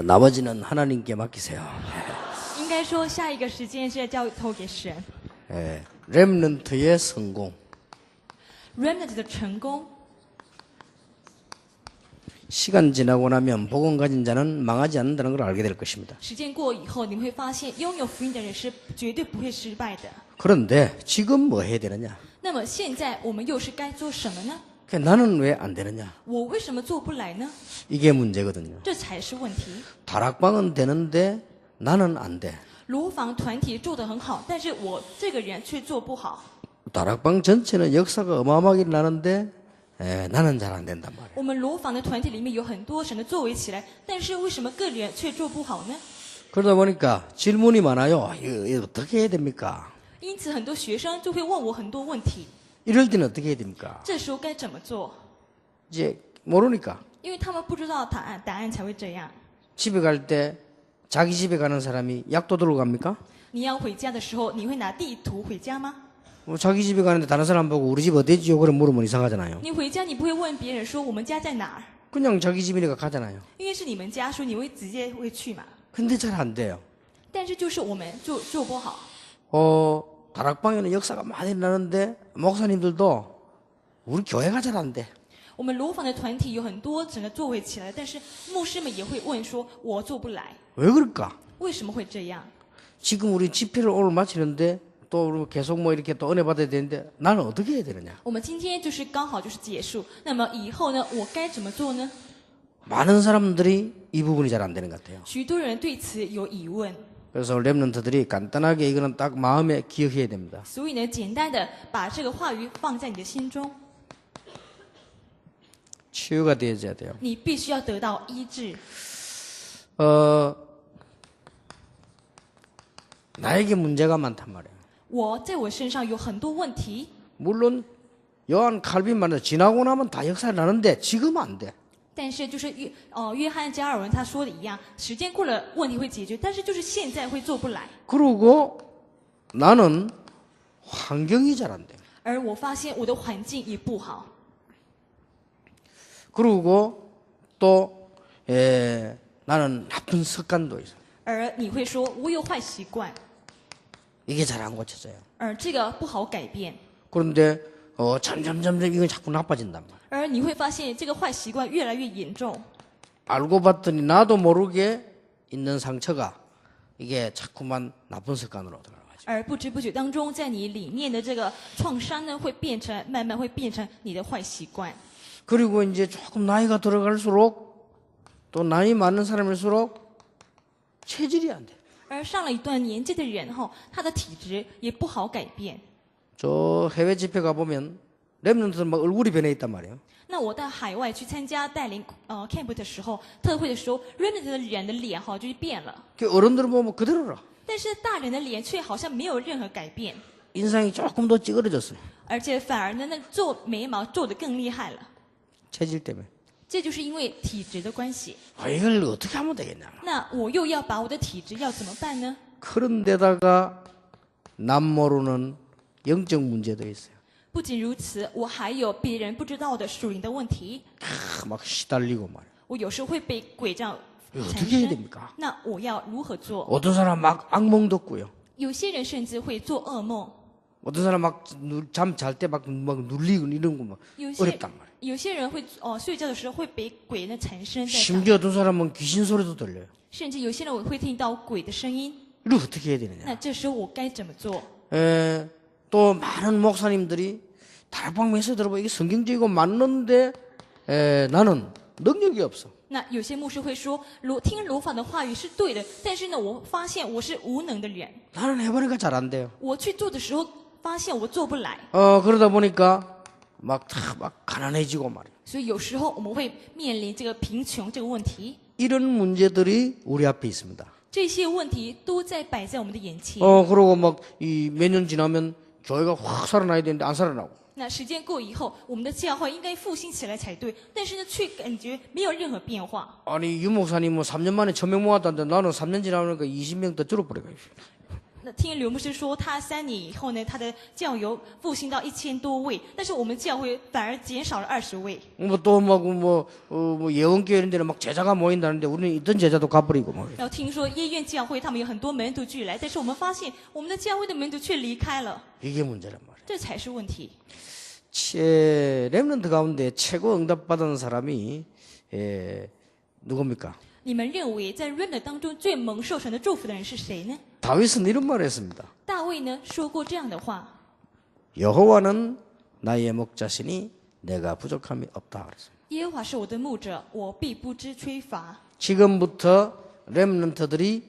나머지는 하나님께 맡기세요. 应该说下一个时间是要交托给神。 렘넌트의 성공. Remnant 的成功， 시간 지나고 나면 복음 가진 자는 망하지 않는다는 걸 알게 될 것입니다. 时间过以后，你会发现拥有福音的人是绝对不会失败的。 그런데 지금 뭐 해야 되느냐? 那么现在我们又是该做什么呢？ 나는 왜 안 되느냐? 我为什么做不来呢？ 이게 문제거든요. 这才是问题。 다락방은 되는데 나는 안 돼. 罗房团体做得很好，但是我这个人却做不好。 다락방 전체는 역사가 어마어마하게 나는데 나는 잘 안 된단 말이에요. 我们罗房的团体里面有很多神的作为起来，但是为什么个人却做不好呢？ 그러다 보니까 질문이 많아요. 이거 어떻게 해야 됩니까? 因此，很多学生就会问我很多问题。 이럴 때는 어떻게 해야 됩니까? 这时候该怎么做？ 이제 모르니까 因为他们不知道答案才会这样。 집에 갈 때 자기 집에 가는 사람이 약도 들고 갑니까? 你要回家的时候，你会拿地图回家吗？ 뭐 자기 집에 가는데 다른 사람 보고 우리 집 어디지요? 그럼 물으면 이상하잖아요. 你回家你不会问别人说我们家在哪儿， 그냥 자기 집이니까 가잖아요. 因为是你们家，所以你会直接会去嘛。 근데 잘 안 돼요. 但是就是我们做不好。 다락방에는 역사가 많이 나는데 목사님들도 우리 교회가 잘 안 돼. 我们罗房的团体有很多整个作为起来，但是牧师们也会问说，我做不来， 왜 그럴까? 为什么会这样？ 지금 우리 집회를 오늘 마치는데 또 우리 계속 뭐 이렇게 또 은혜 받아야 되는데 나는 어떻게 해야 되느냐? 我们今天就是刚好就是结束，那么以后呢，我该怎么做呢？ 많은 사람들이 이 부분이 잘 안 되는 것 같아요. 许多人对此有疑问， 그래서 렘넌트들이 간단하게 이거는 딱 마음에 기억해야 됩니다. 所以呢，简单的把这个话语放在你的心中， 치유가 되어야 돼요. 你必须要得到医治。 나에게 문제가 많단 말이에요. 我在我身上有很多问题， 물론 요한 칼빈 말은 지나고 나면 다 역사 나는데 지금 안 돼. 但是就是约翰加尔文他说的一样，时间过了问题会解决，但是就是现在会做不来。 그리고 나는 환경이 잘 안 돼. 而我发现我的环境也不好， 그리고 또 나는 나쁜 습관도 있어. 而你会说我有坏习惯， 이게 잘 안 고쳐져요. 而这个不好改变。 그런데 점점 이건 자꾸 나빠진단 말이야. 而你会发现这个坏习惯越来越严重， 알고 봤더니 나도 모르게 있는 상처가 이게 자꾸만 나쁜 습관으로 들어가죠. 而不知不觉当中，在你里面的这个创伤呢，会慢慢会变成你的坏习惯。 그리고 이제 조금 나이가 들어갈수록 또 나이 많은 사람일수록 체질이 안 돼. 而上了一段年纪的人后，他的体质也不好改变。 저 해외 집회 가보면 렘넌트들 막 얼굴이 변해 있단 말이에요. 那我到海外去参加带领camp 的时候，特会的时候 ，remnant 的人的脸哈就是变了， 그 어른들은 보면 그대로라. 但是大人的脸却好像没有任何改变， 인상이 조금 더 찌그러졌어요. 而且反而呢，那做眉毛做得更厉害了。 체질 때문에. 这就是因为体质的关系。 이걸 어떻게 하면 되겠냐. 那我又要把我的体质要怎么办呢？ 그런데다가 남 모르는 영적 문제도 있어요. 不仅如此，我还有别人不知道的属灵的问题。 막 시달리고 말이에요. 我有时候会被鬼这样 이거 缠 어떻게 해야 身。 됩니까? 那我要如何做？ 어떤 사람 막 악몽도 꾸요. 有些人甚至会做噩梦， 어떤 사람 막 잠 잘 때 막 눌리고 이런 거 막 有些 어렵단 말이에요. 有些人会睡觉的时候会被鬼呢缠身在上， 심지어 어떤 사람은 귀신 소리도 들려요. 甚至有些人我会听到鬼的声音。 이걸 어떻게 해야 되느냐. 那这时候我该怎么做？ 또 많은 목사님들이 다락방 메시지 들어보면 이게 성경적이고 맞는데 나는 능력이 없어. 那有些牧师会说，听罗法的话语是对的，但是呢，我发现我是无能的人， 나는 해보니까 잘 안 돼요. 我去做的时候发现我做不来， 그러다 보니까 막 가난해지고 말이야. 所以有时候我们会面临这个贫穷这个问题， 이런 문제들이 우리 앞에 있습니다. 这些问题都在摆在我们的眼前。 그러고 막 이 몇 년 지나면 교회가 확 살아나야 되는데 안 살아나고. 那时间过以后，我们的教会应该复兴起来才对，但是呢，却感觉没有任何变化。 아니 유 목사님은 3년 만에 1,000명 모았다는데 나는 3년 지나니까 20명 더 줄어버려요. 那听刘牧师说，他3年以后呢，他的教友复兴到1000多位，但是我们教会反而减少了20位。 뭐 예언교회 이런 데는 막 제자가 모인다는데 우리는 있던 제자도 가버리고 뭐. 然后听说医院教会他们有很多门徒聚来，但是我们发现我们的教会的门徒却离开了， 이게 문제란 말이에요. 这才是问题。 렘넌트 가운데 최고 응답받은 사람이 누굽니까? 你们认为在 Remnant 当中最蒙受神的祝福的人是谁呢？ 다윗은 이런 말을 했습니다. 大卫呢说过这样的话： 여호와는 나의 목자시니 내가 부족함이 없다. 그랬어요. 耶和华是我的牧者，我必不知缺乏。 지금부터 렘넌트들이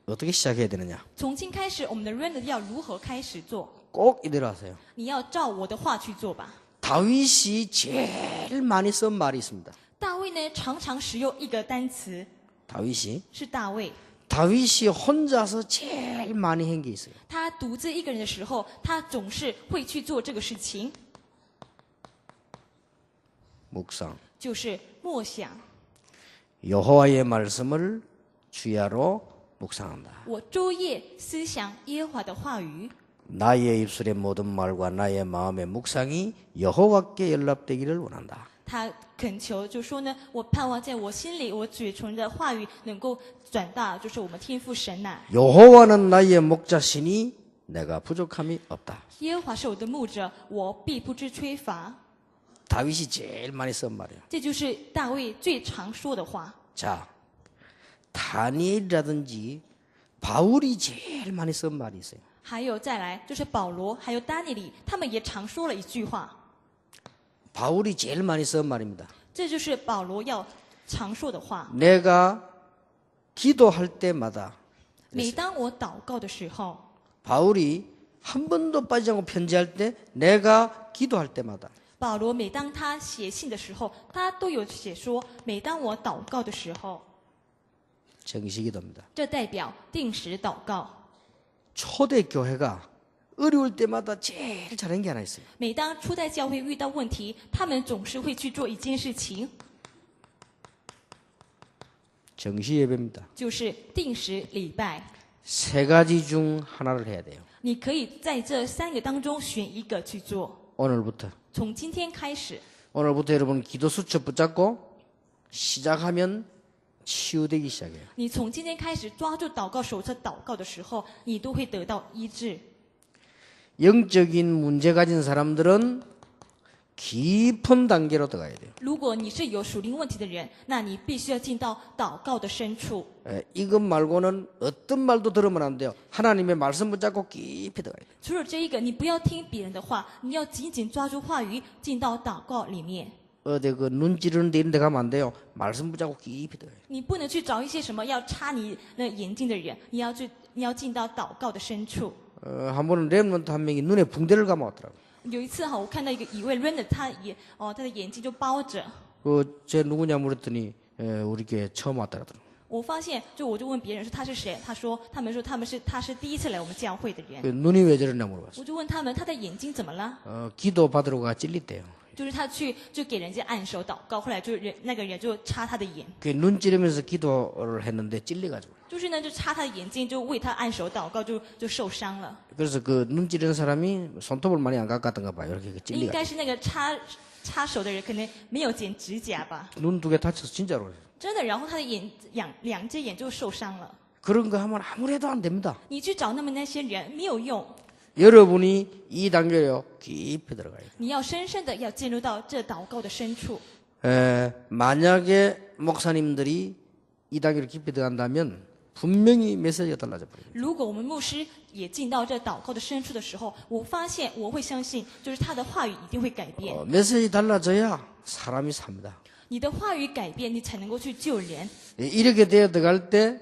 어떻게 시작해야 되느냐? 从今开始，我们的 Remnant 要如何开始做？ 꼭 이대로 하세요. 你要照我的话去做吧。 다윗이 제일 많이 쓴 말이 있습니다. 大卫呢常常使用一个单词， 다윗이 是大卫。 다윗이 혼자서 제일 많이 한 게 있어요. 他独自一个人的时候，他总是会去做这个事情， 묵상. 就是默想。 여호와의 말씀을 주야로 묵상한다. 我昼夜思想耶和华的话语， 나의 입술의 모든 말과 나의 마음의 묵상이 여호와께 연락되기를 원한다. 他恳求就说呢，我盼望在我心里，我嘴唇的话语能够转达，就是我们天父神呐、 여호와는 나의 목자시니 내가 부족함이 없다. 耶和华是我的牧者，我必不知缺乏。 다윗이 제일 많이 쓴 말이에요. 这就是大卫最常说的话。 자, 다니엘이라든지 바울이 제일 많이 쓴 말이 있어요. 还有再来就是保罗，还有丹尼里，他们也常说了一句话， 바울이 제일 많이 쓴 말입니다. 这就是保罗要常说的话。 내가 기도할 때마다 每当我祷告的时候， 바울이 한 번도 빠지지 않고 편지할 때 내가 기도할 때마다 保罗每当他写信的时候，他都有写说，每当我祷告的时候， 정식기도입니다. 这代表定时祷告。 초대 교회가 어려울 때마다 제일 잘한 게 하나 있어요. 每当初代教会遇到问题，他们总是会去做一件事情， 정시 예배입니다. 就是定时礼拜。 세 가지 중 하나를 해야 돼요. 你可以在这3个当中选一个去做。 오늘부터. 从今天开始， 오늘부터 여러분 기도 수첩 붙잡고 시작하면 치유되기 시작해요. 你从今天开始抓住祷告手册祷告的时候，你都会得到医治。 영적인 문제 가진 사람들은 깊은 단계로 들어가야 돼요. 如果你是有属灵问题的人，那你必须要进到祷告的深处。 이것 말고는 어떤 말도 들으면 안 돼요. 하나님의 말씀 붙잡고 깊이 들어가야 돼요. 除了这一个，你不要听别人的话，你要紧紧抓住话语，进到祷告里面。 어디 그 눈 찌르는 데 이런 데 가면 안 돼요. 말씀 붙잡고 깊이 들어가야 돼요. 你不能去找一些什么要插你那眼睛的人，你要进到祷告的深处。 한 번은 렘넌트 한 명이 눈에 붕대를 감아왔더라고요. 有一次哈，我看到一位 Render， 他的眼睛就包着。 쟤 누구냐 물었더니 우리 교회 처음 왔더라고요. 我发现，我就问别人说他是谁，他们说他是第一次来我们教会的人。 눈이 왜 저러냐 물어봤어요. 我就问他们，他的眼睛怎么了？ 기도 받으러 가 찔린대요. 就是他就给人家按手祷告，后来那个人就插他的眼， 눈 찌르면서 기도를 했는데 찔려가지고. 就是呢就插他的眼睛，就为他按手祷告，就受伤了。 그래서 그 눈 찌르는 사람이 손톱을 많이 안 깎았던가 봐요. 이렇게 应 찔리가. 该是那个插手的人可能没有剪指甲吧， 눈 두 개 다쳐서 진짜로. 真的。然后他的两只眼就受伤了。 그런 거 하면 아무리 해도 안 됩니다. 你去找那些人没有用， 여러분이 이 단계로 깊이 들어가야 돼요. 你要深深的要进入到这祷告的深处。 만약에 목사님들이 이 단계로 깊이 들어간다면 분명히 메시지가 달라져 버려요. 如果我们牧师也进到这祷告的深处的时候，我发现我会相信，就是他的话语一定会改变。 메시지 달라져야 사람이 삽니다. 你的话语改变，你才能够去救人。 이렇게 되어 들어갈 때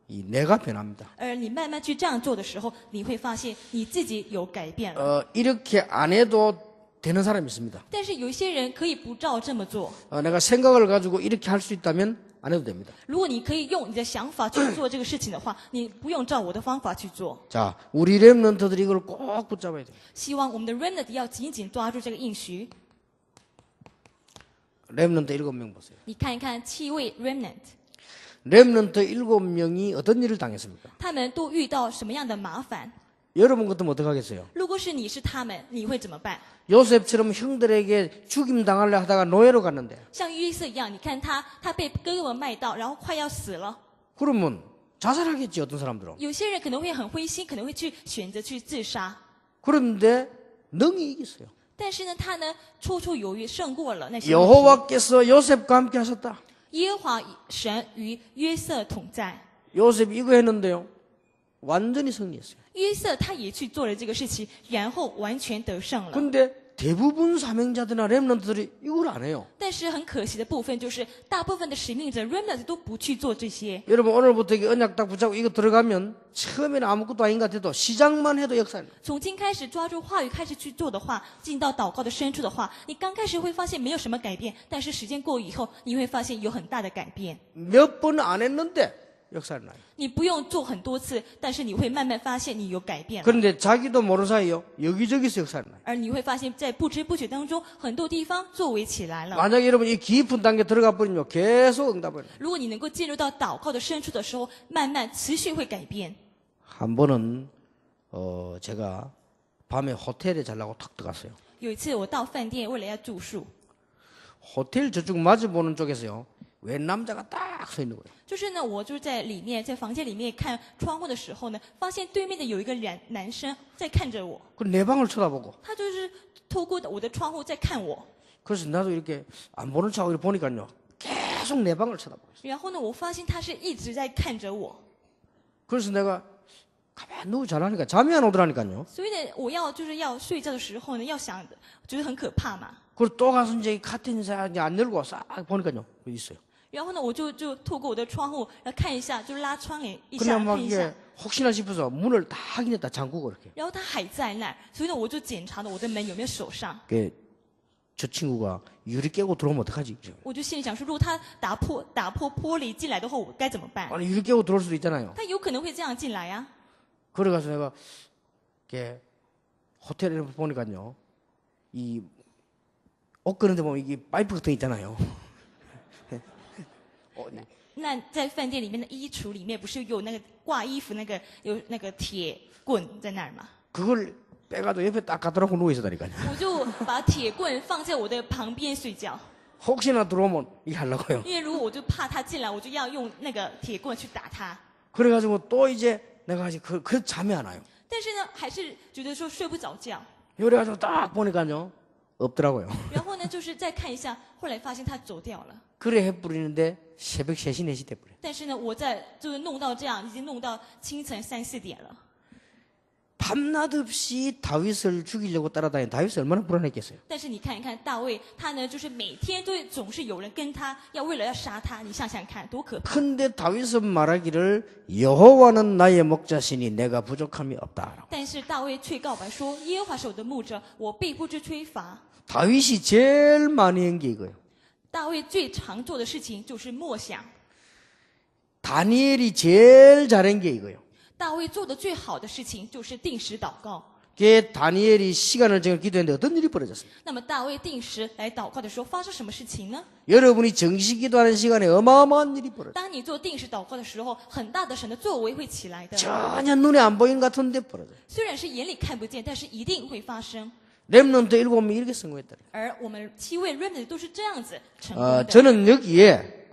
이 내가 변합니다. 而你慢慢去这样做的时候，你会发现你自己有改变了。 이렇게 안 해도 되는 사람이 있습니다. 但是有一些人可以不照这么做。 내가 생각을 가지고 이렇게 할 수 있다면 안 해도 됩니다. 如果你可以用你的想法去做这个事情的话，你不用照我的方法去做。 자, 우리 렘넌트들이 이걸 꼭 붙잡아야 돼요. 希望我们的 remnant 要紧紧抓住这个应许。 렘넌트 7명 보세요. 你看一看7位 remnant， 렘넌트 7명이 어떤 일을 당했습니까? 他们都遇到什么样的麻烦？ 여러분 같으면 어떡하겠어요? 如果是你是他们，你会怎么办？ 요셉처럼 형들에게 죽임당하려 하다가 노예로 갔는데 像约瑟一样，你看他被哥哥们卖到，然后快要死了。 그러면 자살하겠지 어떤 사람들은. 有些人可能会很灰心，可能会去选择去自杀。 그런데 능히 이겼어요. 但是呢，他呢绰绰有余，胜过了那些问题。 여호와께서 요셉과 함께 하셨다. 耶和华神与约瑟同在。 요셉이 이거 했는데요. 완전히 승리했어요. 约瑟他也去做了这个事情，然后完全得胜了。 근데 대부분 사명자들이나 렘넌트들이 이걸 안 해요. 但是很可惜的部分就是，大部分的使命者 remnant 都不去做这些。 여러분 오늘부터 이 언약 딱 붙잡고 이거 들어가면 처음에는 아무것도 아닌 것 같아도 시작만 해도 역사예요. 从今开始抓住话语开始去做的话，进到祷告的深处的话，你刚开始会发现没有什么改变，但是时间过以后，你会发现有很大的改变。 몇 번 안 했는데 역사를 나요. 你不用做很多次，但是你会慢慢发现你有改变了。 그런데 자기도 모르는 사이요. 여기저기서 역사를 나요. 而你会发现在不知不觉当中，很多地方作为起来了。 만약에 여러분 이 깊은 단계 들어가 버리면 계속 응답을 해요. 如果你能够进入到祷告的深处的时候，慢慢持续会改变。 한 번은 제가 밤에 호텔에 자려고 탁 들어갔어요. 有一次我到饭店，为了要住宿， 호텔 저쪽 마주보는 쪽에서요. 웬 남자가 딱 서 있는 거예요. 就是呢，我就是在里面，在房间里面看窗户的时候呢，发现对面的有一个男生在看着我， 그 내 방을 쳐다보고. 他就是透过我的窗户在看我。 그래서 나도 이렇게 안 보는 척하고 이렇게 보니까요. 계속 내 방을 쳐다보고 있어요. 然后呢，我发现他是一直在看着我， 그래서 내가 가만히 누워 자라니까 잠이 안 오더라니까요. 所以呢，我就是要睡觉的时候呢，要想，觉得很可怕嘛。 그리고 또 가서 이제 카튼 이제 안 열고 싹 보니까요. 여기 있어요. 然后呢，我就透过我的窗户来看一下，就拉窗帘一 그냥 下 막 看一下 이게 ， 혹시나 싶어서 문을 다 확인했다 잠그고 그렇게. 然后他还在那儿，所以呢，我就检查了我的门有没有锁上。 그 저 친구가 유리 깨고 들어오면 어떡하지? 我就心里想说，如果他打破玻璃进来的话，我该怎么办？ 아니 유리 깨고 들어올 수도 있잖아요. 他有可能会这样进来呀、 그래가서 내가 이렇게 호텔에 보니까요. 이 옷 끄는데 보면 이게 파이프 같은 거 있잖아요. 那在饭店里面的衣橱里面，不是有那个挂衣服有那个铁棍在那儿吗？ 그걸 빼가지고 옆에 딱 갖다 놓고 누워 있었다니까요. 我就把铁棍放在我的旁边睡觉， 혹시나 들어오면 이게 하려고요. 因为如果我就怕他进来，我就要用那个铁棍去打他。 그래가지고 또 이제 내가 아직 그 잠이 안 와요. 但是呢，还是觉得说睡不着觉。 그래가지고 딱 보니까요. 없더라고요. 然后呢，就是再看一下，后来发现他走掉了。 그래 해뿌리는데 새벽 3시 4시 돼버려요. 但是呢，就是弄到这样，已经弄到清晨3、4点了。 밤낮 없이 다윗을 죽이려고 따라다니는 다윗이 얼마나 불안했겠어요. 但是你看一看大卫，他呢，就是每天总是有人跟他为了要杀他，你想想看，多可怕！ 근데 다윗은 말하기를 여호와는 나의 목자시니 내가 부족함이 없다. 但是大卫却告白说：“耶和华是我的牧者，我必不致缺乏。” 다윗이 제일 많이 한 게 이거예요. 大卫最常做的事情就是默想。 다니엘이 제일 잘한 게 이거예요. 大卫做的最好的事情就是定时祷告。 그게 다니엘이 시간을 정해 기도했는데 어떤 일이 벌어졌습니까? 那么大卫定时来祷告的时候，发生什么事情呢？ 여러분이 정식 기도하는 시간에 어마어마한 일이 벌어져요. 当你做定时祷告的时候，很大的神的作为会起来的。 전혀 눈에 안 보이는 것 같은데 벌어져요. 虽然是眼里看不见，但是一定会发生。 렘넌트 7명이 이렇게 성공했다. 而我们7位 remnant 都是这样子成功的。 저는 여기에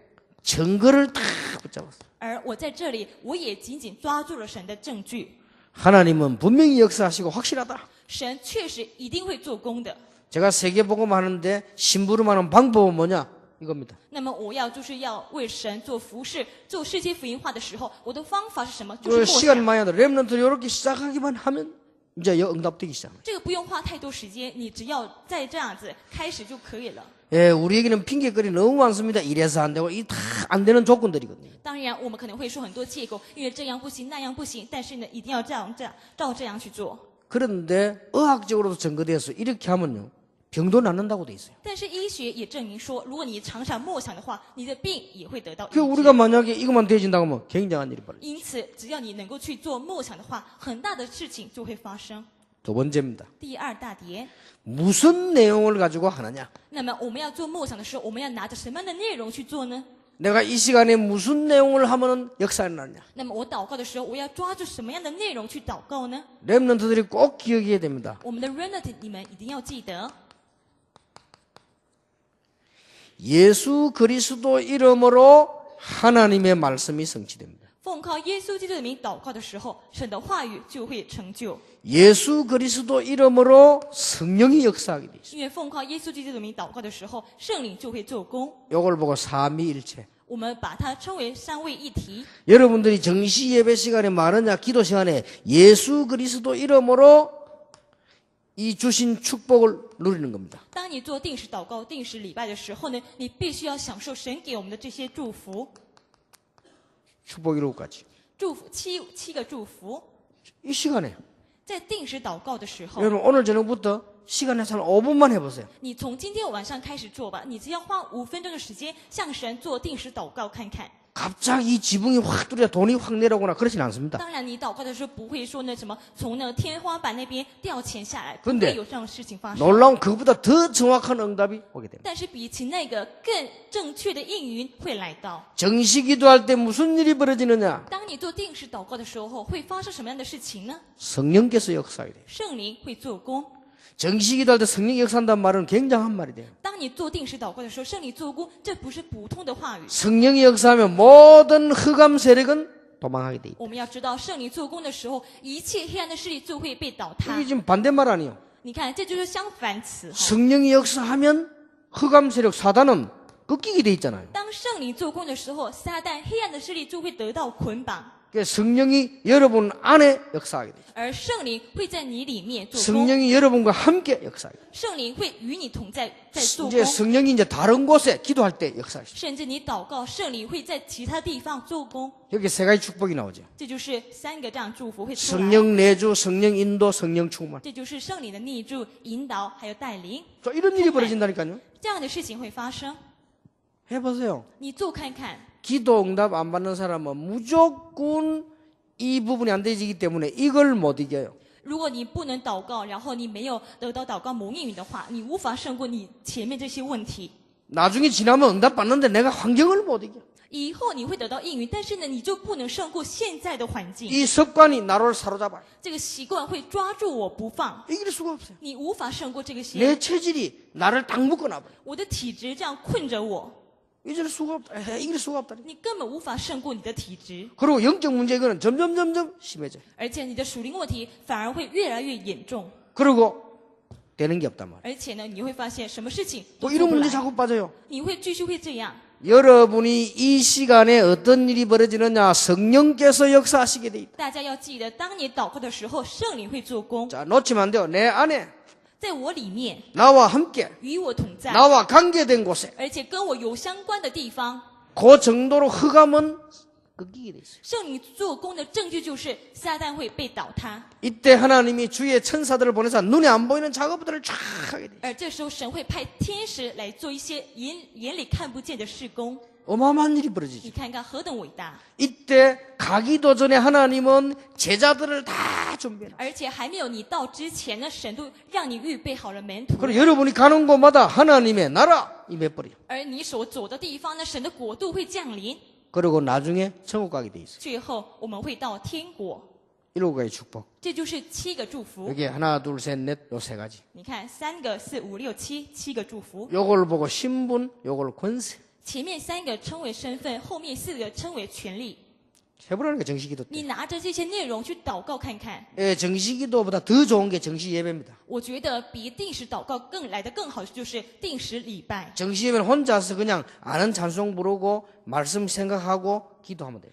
증거를 다 붙잡았어요. 而我在这里，我也紧紧抓住了神的证据。 하나님은 분명히 역사하시고 확실하다. 神确实一定会做工的。 제가 세계복음 하는데 심부름하는 방법은 뭐냐? 이겁니다. 那么我就是要为神做服侍，做世界福音化的时候，我的方法是什么？就 그 是默 시간 想。 많이 하다 렘넌트 이렇게 시작하기만 하면 이제 응답되기 시작합니다. 这个不用花太多时间，你只要再这样子开始就可以了。 예, 우리에게는 핑계거리 너무 많습니다. 이래서 안 되고 이 다 안 되는 조건들이거든요. 当然，我们可能会说很多借口，因为这样不行，那样不行。但是呢，一定要照这样去做。 그런데 의학적으로도 증거되어서 이렇게 하면요. 병도 낫는다고 돼 있어요. 但是医学也证明说，如果你常常默想的话，你的病也会得到医 그 治。 우리가 만약에 이것만 되어진다고 하면 굉장한 일이 벌어져요. 因此，只要你能够去做默想的话，很大的事情就会发生。 두 번째입니다. 第二大点， 무슨 내용을 가지고 하느냐? 那么我们要做默想的时候，我们要拿着什么样的内容去做呢？ 내가 이 시간에 무슨 내용을 하면 역사가 일어나냐? 那么我祷告的时候，我要抓住什么样的内容去祷告呢？ 렘넌트들이 꼭 기억해야 됩니다. 我们的 remnant 你们一定要记得， 예수 그리스도 이름으로 하나님의 말씀이 성취됩니다. 奉靠耶稣基督的名祷告的时候，神的话语就会成就。 예수 그리스도 이름으로 성령이 역사하게 돼 있어요. 因为奉靠耶稣基督的名祷告的时候，圣灵就会做工。 이걸 보고 삼위일체. 我们把它称为三位一体。 여러분들이 정시 예배 시간에 많으냐 기도 시간에 예수 그리스도 이름으로 이 주신 축복을 누리는 겁니다. 当你做定时祷告、定时礼拜的时候呢，你必须要享受神给我们的这些祝福， 축복 이루기까지. 祝福七个祝福。 이 시간에 在定时祷告的时候， 여러분 오늘 저녁부터 시간 내서 한 5분만 해보세요. 你从今天晚上开始做吧，你只要花5分钟的时间向神做定时祷告看看。 갑자기 이 지붕이 확 뚫려 돈이 확 내려오거나 그러진 않습니다. 当然，你祷告的时候不会说那什么从那天花板那边掉钱下来，不 근데 会有这样的事情发生。 놀라운 그보다 더 정확한 응답이 오게 됩니다. 但是比起那个更正确的应允会来到。 정시 기도할 때 무슨 일이 벌어지느냐? 当你做定时祷告的时候，会发生什么样的事情呢？ 성령께서 역사하게 돼요. 圣灵会做工。 정시 기도할 때 성령이 역사한다는 말은 굉장한 말이 돼요. 当你做定时祷告的时候，圣灵做工，这不是普通的话语。 성령이 역사하면 모든 흑암 세력은 도망하게 돼 있다. 我们要知道，圣灵做工的时候，一切黑暗的势力就会被倒塌 이게 。 지금 반대말 아니에요. 你看，这就是相反词哈。 성령이 역사하면 흑암 세력 사단은 꺾이게 돼 있잖아요. 当圣灵做工的时候，撒旦黑暗的势力就会得到捆绑， 그러니까 성령이 여러분 안에 역사하게 돼요. 而圣灵会在你里面做工， 성령이 여러분과 함께 역사하게 돼요. 圣灵会与你同在，在做 이제 工。 성령이 이제 다른 곳에 기도할 때 역사하시죠. 甚至你祷告，圣灵会在其他地方做工。 여기 세 가지 축복이 나오죠. 这就是三个这样祝福会出来。 성령 내주, 성령 인도, 성령 충만. 这就是圣灵的逆助、引导还有带领， 저 이런 일이 벌어진다니까요. 这样的事情会发生。 해보세요. 你做看看， 기도 응답 안 받는 사람은 무조건 이 부분이 안 되지기 때문에 이걸 못 이겨요. 如果你不能祷告，然后你没有得到祷告蒙应允的话，你无法胜过你前面这些问题。 나중에 지나면 응답 받는데 내가 환경을 못 이겨. 以后你会得到应允，但是呢，你就不能胜过现在的环境。 이 습관이 나를 사로잡아요. 这个习惯会抓住我不放， 이길 수가 없어요. 你无法胜过这个些。 내 체질이 나를 딱 묶어놔버려. 我的体质这样困着我， 이길 수가 없다. 이길 수가 없다. 你根本无法胜过你的体质， 그리고 영적 문제 이거는 점점 심해져요. 而且你的属灵问题反而会越来越严重。 그리고 되는 게 없단 말이에요. 而且呢，你会发现什么事情 또 都做 이런 不 문제 来， 자꾸 빠져요. 你会继续会这样。 여러분이 이 시간에 어떤 일이 벌어지느냐 성령께서 역사하시게 돼 있다. 大家要记得，当你祷告的时候，圣灵会做工， 자, 놓치면 안 돼요. 내 안에 在我里面 나와 함께 与我同在， 나와 관계된 곳에 而且跟我有相关的地方， 그 정도로 흑암은 꺾이게 돼 있어요. 圣灵做工的证据就是撒旦会被倒塌， 이때 하나님이 주의 천사들을 보내서 눈에 안 보이는 작업들을 쫙 하게 돼요. 而这时候神会派天使来做一些眼里看不见的事工。 어마어마한 일이 你 벌어지죠. 看看何等伟大！ 이때 가기도 전에 하나님은 제자들을 다 준비해놔. 而且还没有你到之前呢，神都让你预备好了门徒， 그리고 여러분이 가는 곳마다 하나님의 나라 임해버려. 而你所走的地方呢，神的国度会降临， 그리고 나중에 천국 가게 돼 있어요. 最后我们会到天国。 일곱가지 축복. 这就是7个祝福。 여기 하나, 둘, 셋, 넷, 요 세 가지. 你看，3个、4、5、6、7，7个祝福。 요걸 보고 신분, 요걸 권세. 前面3个称为身份，后面4个称为权利。 해보라는 게 정시기도 때. 你拿着这些内容去祷告看看， 예, 정시기도보다 더 좋은 게 정시 예배입니다. 我觉得比定时祷告来得更好，就是定时礼拜。 정시 예배는 혼자서 그냥 아는 찬송 부르고 말씀 생각하고 기도하면 돼요.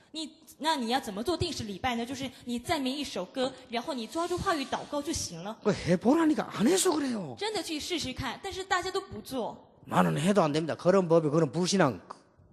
那你要怎么做定时礼拜呢？就是你赞美一首歌，然后你抓住话语祷告就行了。 그 해보라니까 안 해서 그래요. 真的去试试看，但是大家都不做。 나는 해도 안 됩니다. 그런 법이 그런 불신앙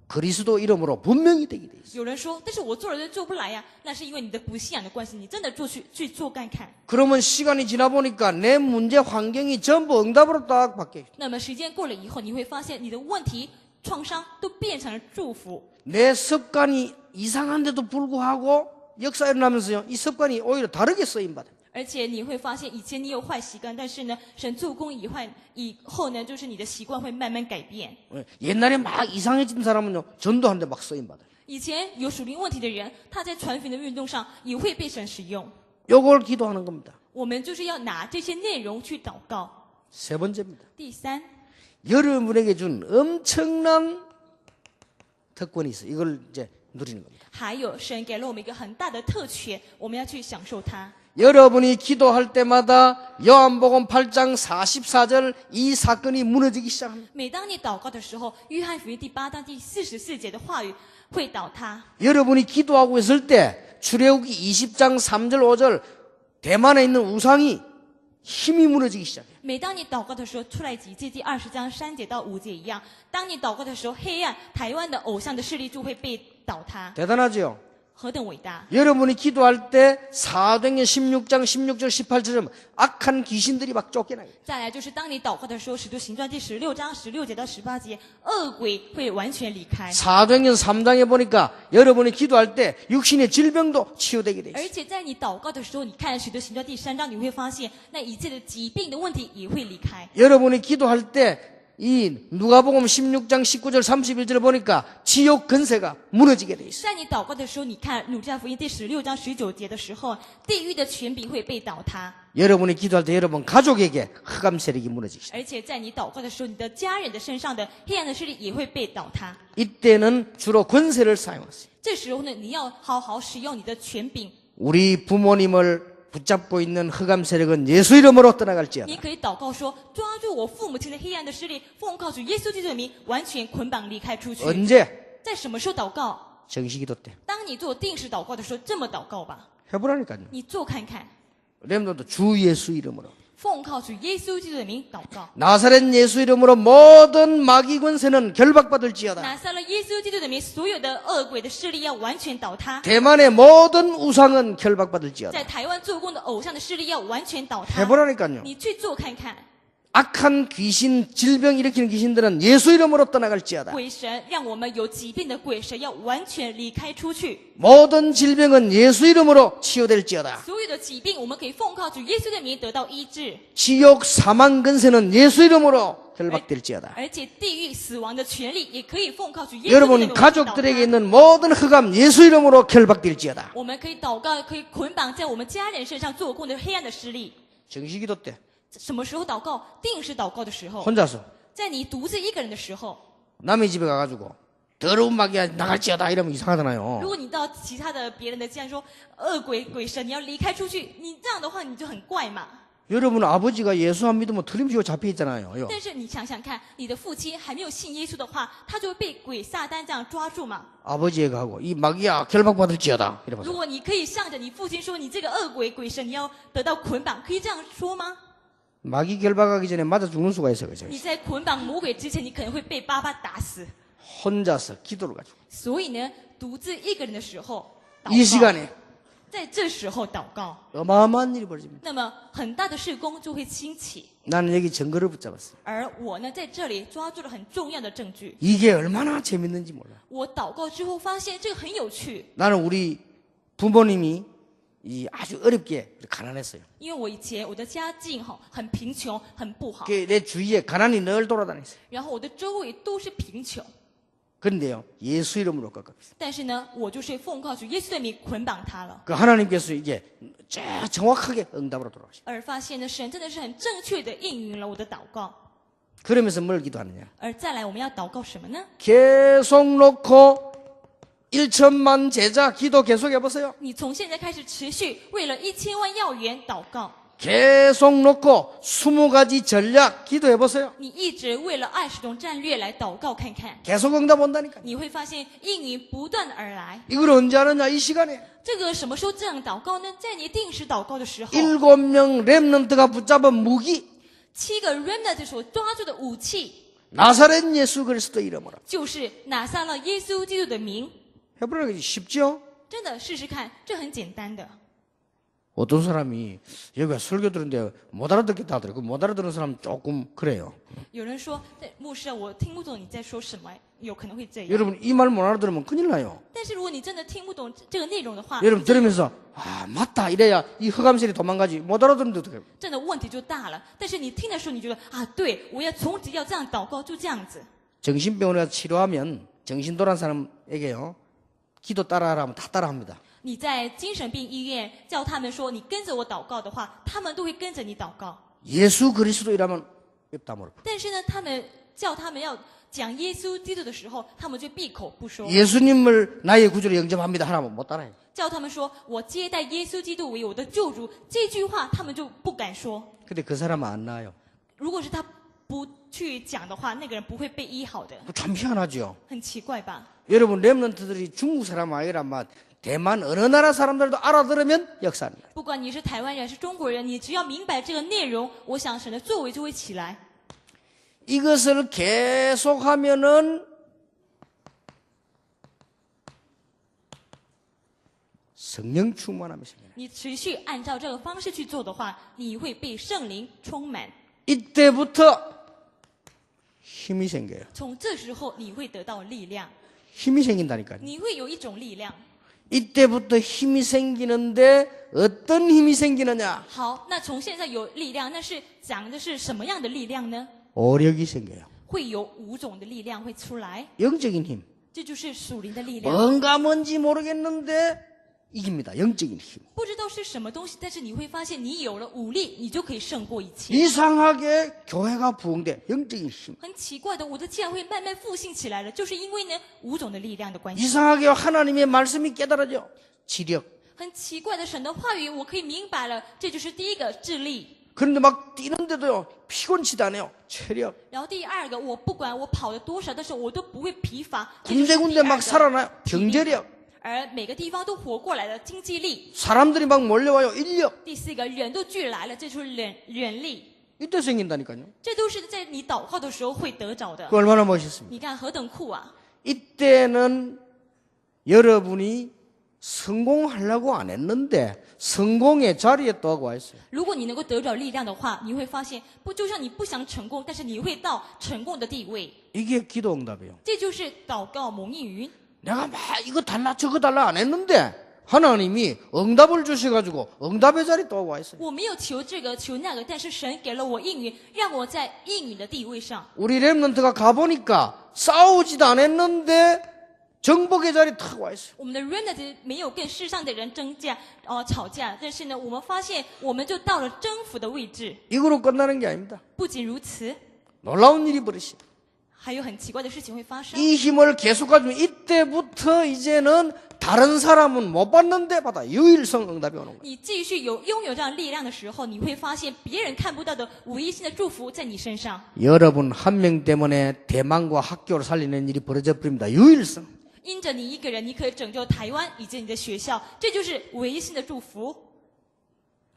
그리스도 이름으로 분명히 되게 돼 있어요. 有人说，但是我做了就做不来呀，那是因为你的不信仰的关系。你真的去做看看。 그러면 시간이 지나 보니까 내 문제 환경이 전부 응답으로 딱 바뀌어요. 那么时间过了以后，你会发现你的问题、创伤都变成了祝福。 내 습관이 이상한데도 불구하고 역사 일어나면서요. 이 습관이 오히려 다르게 쓰임받아요. 而且你会发现，以前你有坏习惯，但是呢，神做工以后呢，就是你的习惯会慢慢改变。 옛날에 막 이상해진 사람은요, 전도하는데 막 쓰임받아요. 以前有属灵问题的人，他在传福音的运动上也会被神使用。 요걸 기도하는 겁니다. 我们就是要拿这些内容去祷告。 세 번째입니다. 第三， 여러분에게 준 엄청난 특권이 있어요. 이걸 이제 누리는 겁니다. 还有神给了我们一个很大的特权，我们要去享受它。 여러분이 기도할 때마다 요한복음 8장 44절 이 사건이 무너지기 시작합니다. 每当你祷告的时候，约翰福音第8章第44节的话语会倒塌。 여러분이 기도하고 있을 때 출애굽기 20장 3절 5절 대만에 있는 우상이 힘이 무너지기 시작해요. 每当你祷告的时候，出来几节第20章3节到5节一样，当你祷告的时候，黑暗台湾的偶像的势力就会被倒塌， 대단하죠? 何等伟大！ 여러분이 기도할 때 사도행전 16장 16절 18절처럼 악한 귀신들이 막 쫓겨나요. 再来就是当你祷告的时候，使徒行传第16章16节到18节，恶鬼会完全离开。 사도행전 3장에 보니까 여러분이 기도할 때 육신의 질병도 치유되게 돼 있어요. 而且在你祷告的时候，你看使徒行传第3章，你会发现那一切的疾病的问题也会离开。 여러분이 기도할 때 이 누가복음 16장 19절 31절을 보니까 지옥 근세가 무너지게 돼 있어요. 在你祷告的时候，你看路加福音第16章19节的时候，地狱的权柄会被倒塌。 여러분이 기도할 때 여러분 가족에게 흑암 세력이 무너지기 시작해요. 而且在你祷告的时候，你的家人的身上的黑暗的势力也会被倒塌。 이때는 주로 권세를 사용하세요. 这时候呢，你要好好使用你的权柄。 우리 부모님을 붙잡고 있는 흑암 세력은 예수 이름으로 떠나갈지어다. 你可以祷告说：抓住我父母亲的黑暗的势力，奉靠主耶稣基督的名，完全捆绑离开出去。 언제? 在什么时候祷告？ 정식기도 때. 当你做定时祷告的时候，这么祷告吧。 해보라니까요. 你做看看， 렘넌도 주 예수 이름으로. 奉靠主耶稣基督的名祷告。 나사렛 예수 이름으로 모든 마귀 권세는 결박받을지어다. 拿撒勒耶稣基督的名，所有的恶鬼的势力要完全倒塌。 대만의 모든 우상은 결박받을지어다. 在台湾做工的偶像的势力要完全倒塌。 해보라니까요. 你去做看看， 악한 귀신, 질병 일으키는 귀신들은 예수 이름으로 떠나갈지어다. 鬼神让我们有疾病的鬼神要完全离开出去。 모든 질병은 예수 이름으로 치유될지어다. 所有的疾病，我们可以奉靠主耶稣的名得到医治。 지옥 사망 근세는 예수 이름으로 결박될지어다. 而且地狱死亡的权利也可以奉靠主耶稣的名 여러분 가족들에게 있는 모든 흑암 예수 이름으로 결박될지어다. 我们可以祷告，可以捆绑在我们家人身上做工的黑暗的势力。 정식기도 때 什么时候祷告？定时祷告的时候， 혼자서 在你独自一个人的时候。 남의 집에 가가지고 더러운 마귀야 나갈지어다 이러면 如 이상하잖아요. 果你到其他的别人的家说恶鬼鬼神，你要离开出去，你这样的话你就很怪嘛。 여러분 아버지가 예수 안 믿으면 틀림없이 잡혀 있잖아요. 但是你想想看，你的父亲还没有信耶稣的话，他就会被鬼撒旦这样抓住嘛。 아버지에게 하고 이 마귀야 결박받을지어다 如 이러면서 果你可以向着你父亲说，你这个恶鬼鬼神，你要得到捆绑，可以这样说吗？ 마귀 결박하기 전에 맞아 죽는 수가 있어요. 그죠? 你在捆绑魔鬼之前，你可能会被巴巴打死。 혼자서 기도를 가지고 所以呢，独自一个人的时候，祷 이 告 시간에 在这时候祷告， 어마어마한 일이 벌어집니다. 那么很大的事工就会兴起。 나는 여기 증거를 붙잡았어요. 而我呢，在这里抓住了很重要的证据。 이게 얼마나 재밌는지 몰라. 我祷告之后发现这个很有趣， 나는 우리 부모님이 이 아주 어렵게 가난했어요. 因为我以前我的家境很贫穷，很不好， 내 주위에 가난이 늘 돌아다녔어요. 然后我的周围都是贫穷。 그런데요, 예수 이름으로 꺾었어요. 但是呢，我就是奉靠主耶稣的名捆绑他了， 그 하나님께서 이게 정확하게 응답으로 돌아가시고 而发现呢，神真的是很正确的应允了我的祷告。 그러면서 뭘 기도하느냐? 而再来，我们要祷告什么呢？ 계속 놓고 1천만 제자 기도 계속 해보세요. 你从现在开始持续为了1000万要员祷告， 계속 놓고 20가지 전략 기도해보세요. 你一直为了20种战略来祷告看看， 계속 응답 온다니까. 你会发现应允不断而来。 이걸 언제 하느냐? 이 시간에 这个什么时候这样祷告呢？在你定时祷告的时候， 7명 렘넌트가 붙잡은 무기 7个 remnant 所抓住的武器， 나사렛 예수 그리스도 이름으로 就是拿撒勒耶稣基督的名。 해보라고 쉽죠? 真的试试看，这很简单的。 어떤 사람이 여기가 설교 들은데 못 알아듣겠다 하더라고요. 그 못 알아듣는 사람 조금 그래요. 有人说，牧师啊，我听不懂你在说什么，有可能会这样。 여러분 이 말 못 알아들으면 큰일 나요. 但是如果你真的听不懂这个内容的话， 여러분 들으면서 아 맞다 이래야 이 허감실이 도망가지. 못 알아듣는데 어떡해요. 真的问题就大了。但是你听的时候，你觉得啊，对我要从此要这样祷告，就这样子。 정신병원에 가서 치료하면 정신 돌아간 사람에게요. 기도 따라하라면 다 따라합니다. 你在精神病医院叫他们说你跟着我祷告的话，他们都会跟着你祷告。 예수 그리스도이라면 입 다물어. 但是呢，叫他们要讲耶稣基督的时候，他们就闭口不说。 예수님을 나의 구주로 영접합니다 하라면 못 따라해요. 叫他们说我接待耶稣基督为我的救主，这句话他们就不敢说。 근데 그 사람은 안 나아요. 如果是他不去讲的话，那个人不会被医好的， 참 희한하죠. 很奇怪吧？ 여러분 렘넌트들이 중국 사람 아니라 막 대만 어느 나라 사람들도 알아들으면 역사는. 不管你是台湾人是中国人，你只要明白这个内容，我想神的作为就会起来。 이것을 계속하면은 성령 충만함이 생겨요. 你持续按照这个方式去做的话，你会被圣灵充满。 이때부터 힘이 생겨요. 从这时候，你会得到力量， 힘이 생긴다니까요. 你会有一种力量。 이때부터 힘이 생기는데 어떤 힘이 생기느냐? 好，那从现在有力量，那是讲的是什么样的力量呢？ 오력이 생겨요. 会有5种的力量会出来， 영적인 힘. 这就是属灵的力量。 뭔가 뭔지 모르겠는데 이깁니다. 영적인 힘. 不知道是什么东西，但是你会发现，你有了武力，你就可以胜过一切。 이상하게 교회가 부흥돼. 영적인 힘. 很奇怪的，我的教会慢慢复兴起来了，就是因为呢5种的力量的关系。 이상하게 하나님의 말씀이 깨달아져. 지력. 很奇怪的，神的话语我可以明白了，这就是第一个智力。 그런데 막 뛰는데도요. 피곤치도 않아요. 체력. 然后第二个，我不管我跑了多少，但是我都不会疲乏。这就是第 군데군데 二 막 个 살아나요. 경제력. 而每个地方都活过来了，经济力。 사람들이 막 몰려와요. 인력. 第四个，人都聚来了，这就是人力。 이때 생긴다니까요. 这都是在你祷告的时候会得着的。 그 얼마나 멋있습니까? 你看何等酷啊！ 이때는 여러분이 성공하려고 안 했는데 성공의 자리에 또 하고 와 있어요. 如果你能够得着力量的话，你会发现，不就像你不想成功，但是你会到成功的地位。 이게 기도 응답이에요. 这就是祷告蒙应允。 내가 막 이거 달라 저거 달라 안 했는데 하나님이 응답을 주셔가지고 응답의 자리 또 하고 와 있어요. 我没有求这个求那个，但是神给了我应允，让我在应允的地位上。 우리 렘넌트가 가보니까 싸우지도 않았는데 정복의 자리 탁 와 있어요. 我们的 remnant 没有跟世上的人吵架，但是呢，我们发现我们就到了征服的位置。 이거로 끝나는 게 아닙니다. 不仅如此， 놀라운 일이 벌어지죠. 还有很奇怪的事情会发生。 이 힘을 계속 가지면 이때부터 이제는 다른 사람은 못 받는데 받아 유일성 응답이 오는 거예요. 你继续拥有这样力量的时候，你会发现别人看不到的唯一性的祝福在你身上。 여러분 한 명 때문에 대만과 학교를 살리는 일이 벌어져 버립니다. 유일성. 因着你一个人，你可以拯救台湾以及你的学校，这就是唯一性的祝福。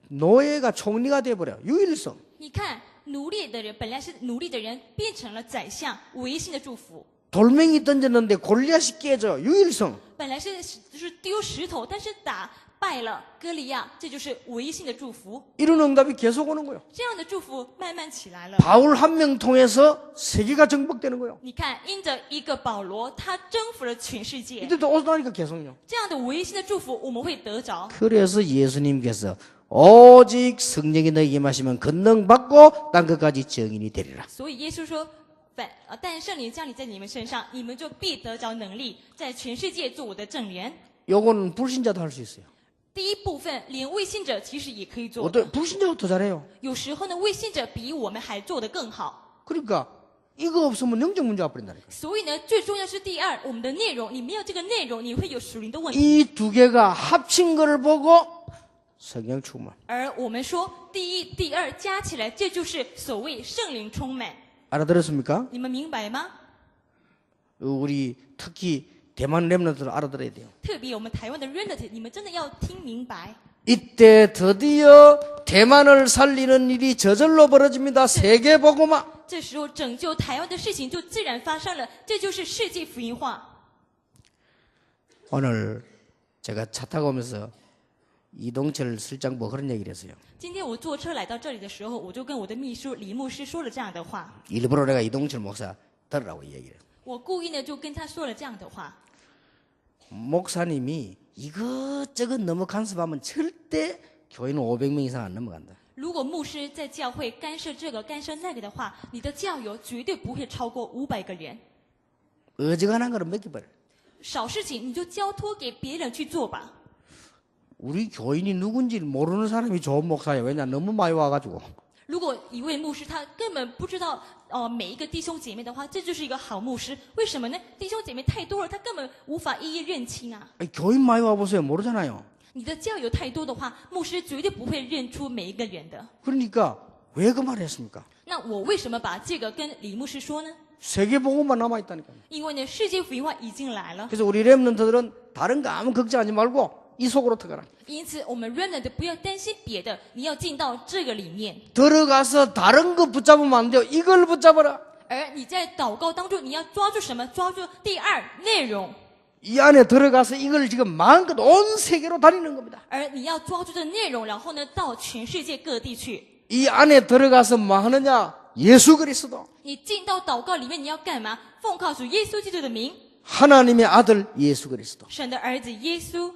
노예가 총리가 돼버려. 유일성. 你看，奴隶的人本来是奴隶的人，变成了宰相，唯一性的祝福。 돌멩이 던졌는데 골리앗이 깨져. 유일성. 本来就是丢石头，但是打败了歌利亚，这就是唯一性的祝福。 이런 응답이 계속 오는 거예요. 这样的祝福慢慢起来了。 바울 한 명 통해서 세계가 정복되는 거예요. 你看，因着一个保罗，他征服了全世界。 이때도 오다니까 계속요. 这样的唯一性的祝福，我们会得着。 그래서 예수님께서 오직 성령이 너에게 임하시면 권능 받고 땅 끝까지 증인이 되리라. 所以耶稣说，但圣灵降临在你们身上，你们就必得着能力，在全世界做我的证人。 요거는 불신자도 할 수 있어요. 第一部分，连未信者其实也可以做的。 어떤 불신자가 더 잘해요. 有时候呢，未信者比我们还做得更好。 그러니까 이거 없으면 영적 문제가 버린다니까. 所以呢，最重要是第二，我们的内容，你没有这个内容，你会有属灵的问题。 이 두 개가 합친 걸 보고 성령 충만. 而我们说第一、第二加起来，这就是所谓圣灵充满。 알아들었습니까? 你们明白吗？ 우리 특히 대만 렘넌트를 알아들어야 돼요. 特别我们台湾的 remnant，你们真的要听明白。 이때 드디어 대만을 살리는 일이 저절로 벌어집니다. 세계 복음화. 这时候拯救台湾的事情就自然发生了，这就是世界福音化。 오늘 제가 차 타고 오면서 이동철 실장 뭐 그런 얘기를 했어요. 今天我坐车来到这里的时候，我就跟我的秘书李牧师说了这样的话。 일부러 내가 이동철 목사 들으라고 얘기를 해요. 我故意呢就跟他说了这样的话。 목사님이 이것저것 너무 간섭하면 절대 교회는 500명 이상 안 넘어간다. 如果牧师在教会干涉这个干涉那个的话，你的教友绝对不会超过500个人。 어지간한 거는 맡겨버려. 少事情你就交托给别人去做吧。 우리 교인이 누군지 모르는 사람이 좋은 목사예요. 왜냐 너무 많이 와가지고. 如果一位牧师他根本不知道每一个弟兄姐妹的话，这就是一个好牧师。为什么呢？弟兄姐妹太多了，他根本无法一一认清啊。 아니, 교인 많이 와보세요. 모르잖아요. 你的教友太多的话，牧师绝对不会认出每一个人的。 그러니까 왜 그 말을 했습니까? 那我为什么把这个跟李牧师说呢？ 세계복음만 남아있다니까요. 因为呢，世界福音化已经来了， 그래서 우리 렘넌트들은 다른 거 아무 걱정하지 말고 이 속으로 들어가라. 因此我们 remnant 不要担心别的，你要进到这个里面。 들어가서 다른 거 붙잡으면 안 돼요. 이걸 붙잡아라. 而你在祷告当中，你要抓住什么？抓住第二内容。 이 안에 들어가서 이걸 지금 마음껏 온 세계로 다니는 겁니다. 而你要抓住这内容，然后呢，到全世界各地去。 이 안에 들어가서 뭐 하느냐? 예수 그리스도. 你进到祷告里面，你要干嘛？奉靠主耶稣基督的名， 하나님의 아들 예수 그리스도. 神的儿子耶稣。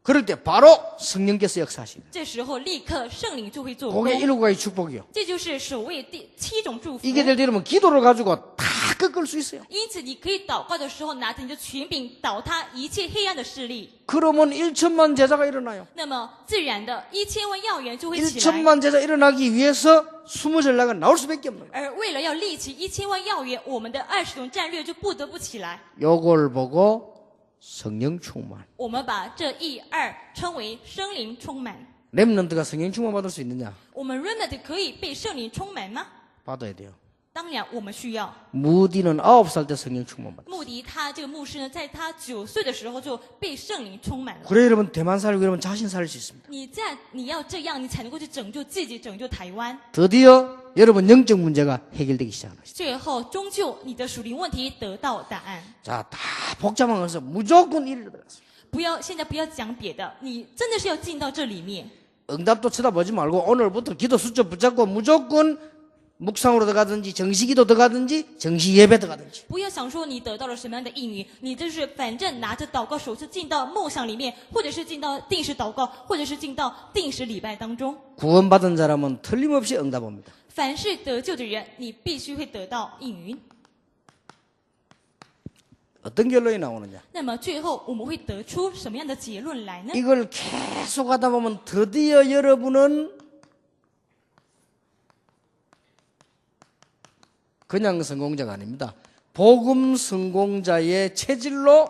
그럴 때 바로 성령께서 역사하시는. 这时候立刻圣灵就会做工。 그게 일곱 가지 축복이요. 这就是所谓第7种祝福。 이게 될 때면 기도를 가지고 다 꺾을 수 있어요. 因此，你可以祷告的时候，拿着你的权柄倒塌一切黑暗的势力。 그러면 1천만 제자가 일어나요. 那么自然的1000万要员就会起来。 1천만 제자 일어나기 위해서 20전략은 나올 수밖에 없는 거예요. 而为了要立起1000万要员，我们的20种战略就不得不起来。 요걸 보고 성령 충만. 我们把这1、2称为圣灵充满。 렘넌트가 성령 충만 받을 수 있느냐? 我们 remnant 可以被圣灵充满吗？ 받아야 돼요. 当然，我们需要。 무디는 9살 때 성령 충만 받았어요. 穆迪他这个牧师呢，在他9岁的时候就被圣灵充满了。 그래 여러분 대만 살고 이러면 자신 살릴 수 있습니다. 你要这样，你才能够去拯救自己，拯救台湾。 드디어 여러분 영적 문제가 해결되기 시작하는 것이죠. 最后，终究你的属灵问题得到答案。 자, 다 복잡한 것을 무조건 이리로 들어갔어요. 现在不要讲别的，你真的是要进到这里面。 응답도 쳐다보지 말고 오늘부터 기도 수첩 붙잡고 무조건 묵상으로 들어가든지 정시기도 들어가든지 정시 예배 들어가든지. 不要想说你得到了什么样的应允，你就是反正拿着祷告手册进到梦想里面，或者是进到定时祷告，或者是进到定时礼拜当中。 구원받은 사람은 틀림없이 응답합니다. 凡是得救的人，你必须会得到应允。 어떤 결론이 나오느냐? 那么最后我们会得出什么样的结论来呢？ 이걸 계속 하다 보면 드디어 여러분은 그냥 성공자가 아닙니다. 복음 성공자의 체질로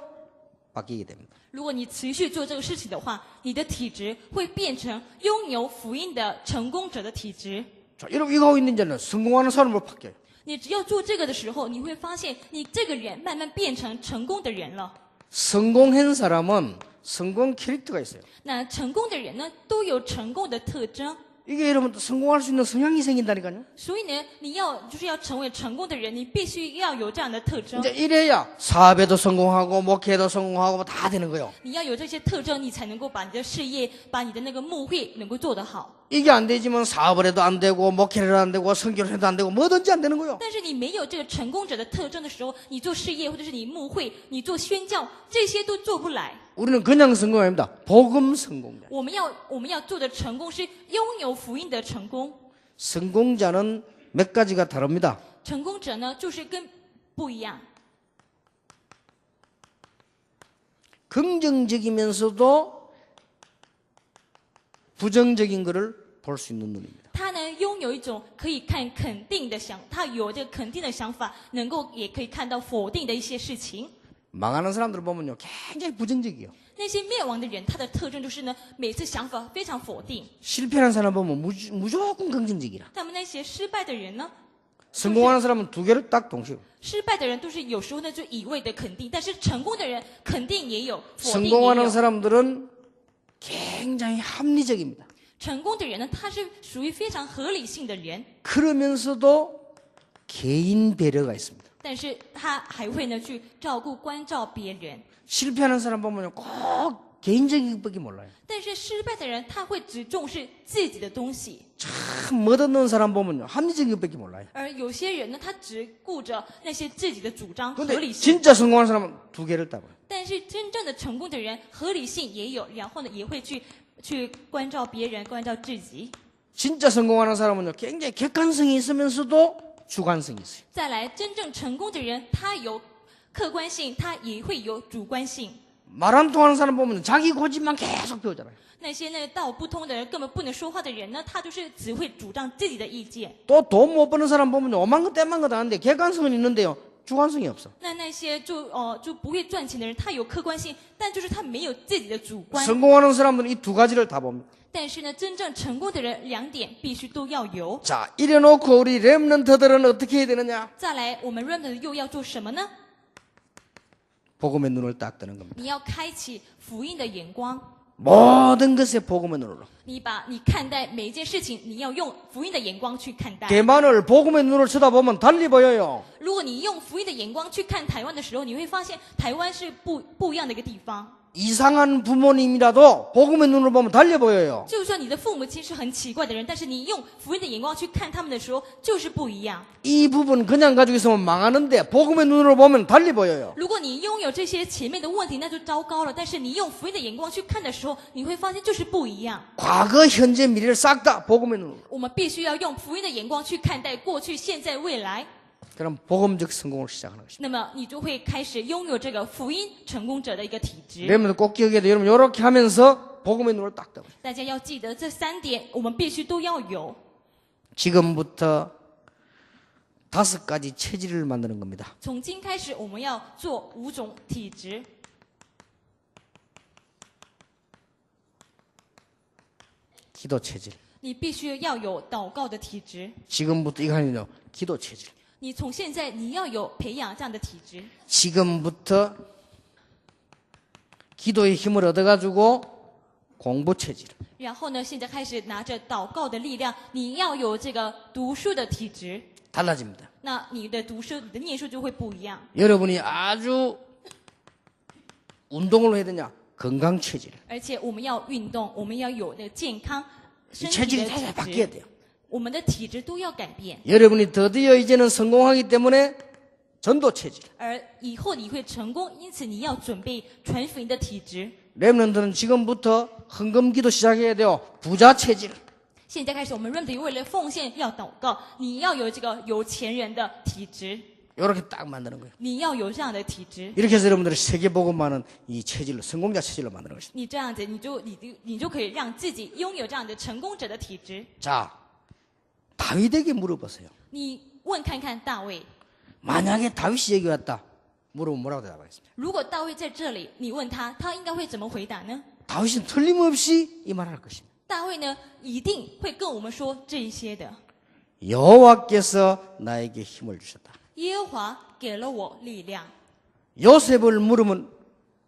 바뀌게 됩니다. 如果你持续做这个事情的话，你的体质会变成拥有福音的成功者的体质。 자, 여러분 이거 하고 있는 자는 성공하는 사람으로 바뀌어요. 你只要做这个的时候，你会发现你这个人慢慢变成成功的人了。 성공한 사람은 성공 캐릭터가 있어요. 那成功的人呢，都有成功的特征。 이게 여러분 성공할 수 있는 성향이 생긴다니까요. 所以呢，你要成为成功的人，你必须要有这样的特征。 이제 이래야 사업에도 성공하고 목회에도 성공하고 다 되는 거예요. 你要有这些特征，你才能够把你的事业、把你的那个牧会能够做得好。 이게 안 되지만 사업을 해도 안 되고 목회를 해도 안 되고 선교를 해도 안 되고 뭐든지 안 되는 거예요. 但是你没有这个成功者的特征的时候，你做事业或者是你牧会、你做宣教，这些都做不来。 우리는 그냥 성공 아닙니다. 복음 성공자. 我们要做的成功是拥有福音的成功。 성공자는 몇 가지가 다릅니다. 成功者呢，就是跟不一样。 긍정적이면서도 부정적인 것을 볼 수 있는 눈입니다. 他呢，拥有一种可以看肯定的他有这个肯定的想法，能够也可以看到否定的一些事情。 망하는 사람들을 보면요, 굉장히 부정적이에요. 那些灭亡的人，他的特征就是呢，每次想法非常否定。 실패하는 사람 보면 무조건 긍정적이라. 他们那些失败的人呢， 성공하는 사람은 두 개를 딱 동시에. 失败的人都是有时候呢就一味的肯定，但是成功的人肯定也有，否定也 성공하는 有。 사람들은 굉장히 합리적입니다. 成功的人呢，他是属于非常合理性的人， 그러면서도 개인 배려가 있습니다. 但是他还会呢去照顾关照别人。 실패하는 사람 보면 꼭 개인적인 것밖에 몰라요. 但是失败的人，他会只重视自己的东西， 참 멋없는 사람 보면요, 합리적인 것밖에 몰라요. 而有些人呢，他只顾着那些自己的主张合 근데 理性。 진짜 성공한 사람은 두 개를 따봐요. 但是真正的成功的人，合理性也有，然后呢，也会去关照别人，关照自己。 진짜 성공하는 사람은요, 굉장히 객관성이 있으면서도 주관성이 있어요. 再来，真正成功的人，他有客观性，他也会有主观性。 말 안 통하는 사람 보면 자기 고집만 계속 피우잖아요. 那些那个道不通的人，根本不能说话的人呢，他就是只会主张自己的意见。 또 돈 못 버는 사람 보면 오만 거 떼만 거 다 하는데 객관성은 있는데요, 주관성이 없어. 那些就不会赚钱的人，他有客观性，但就是他没有自己的主观。 성공하는 사람들은 이 두 가지를 다 봅니다. 但是呢，真正成功的人，两点必须都要有。 자, 이래놓고 우리 렘넌트들은 어떻게 해야 되느냐? 再来，我们 remnant 又要做什么呢？ 복음의 눈을 딱 뜨는 겁니다. 你要开启福音的眼光， 모든 것에 복음의 눈으로. 你看待每一件事情，你要用福音的眼光去看待。 대만을 복음의 눈으로 쳐다보면 달리 보여요. 如果你用福音的眼光去看台湾的时候，你会发现台湾是不一样的一个地方。 이상한 부모님이라도 복음의 눈으로 보면 달리 보여요. 就算你的父母亲是很奇怪的人，但是你用福音的眼光去看他们的时候，就是不一样。 이 부분 그냥 가지고 있으면 망하는데 복음의 눈으로 보면 달리 보여요. 如果你拥有这些前面的问题，那就糟糕了。但是你用福音的眼光去看的时候，你会发现就是不一样。 과거, 현재, 미래를 싹 다 복음의 눈으로. 我们必须要用福音的眼光去看待过去、现在、未来。 그럼 복음적 성공을 시작하는 것입니다. 那么你就会开始拥有这个福音成功者的一个体质。 여러분들 꼭 기억해야 돼요. 여러분 이렇게 하면서 복음의 눈을 딱 뜨고. 大家要记得这3点，我们必须都要有。 지금부터 5가지 체질을 만드는 겁니다. 从今开始，我们要做5种体质。 기도 체질. 你必须要有祷告的体质。 지금부터 이거 아니죠. 기도 체질. 你从现在你要有培养这样的体质。 지금부터 기도의 힘을 얻어가지고 공부 체질. 然后呢，现在开始拿着祷告的力量，你要有这个读书的体质。 달라집니다. 那你的读书、你的念书就会不一样。 여러분이 아주 운동을 해야 되냐? 건강 체질. 而且我们要运动，我们要有那个健康 이 身体 체질이 的 다 体 바뀌어야 质。 돼요. 我们的体质都要改变， 여러분이 드디어 이제는 성공하기 때문에 전도 체질. 而以后你会成功，因此你要准备传福音的体质。 렘넌트는 지금부터 헌금기도 시작해야 돼요. 부자 체질. 现在开始，我们 remnant 为了奉献要祷告，你要有这个有钱人的体质， 이렇게 딱 만드는 거예요. 你要有这样的体质。 이렇게 해서 여러분들이 세계복음만은 이 체질로 성공자 체질로 만드는 것입니다. 你这样子，你就可以让自己拥有这样的成功者的体质。 자, 다윗에게 물어보세요. 你问看看大卫， 만약에 다윗이 여기 왔다. 물어보면 뭐라고 대답하겠습니까? 如果大卫在这里，你问他，他应该会怎么回答呢？ 다윗은 틀림없이 이 말을 할 것입니다. 大卫呢，一定会跟我们说这一些的。 여호와께서 나에게 힘을 주셨다. 耶和华给了我力量。 요셉을 물으면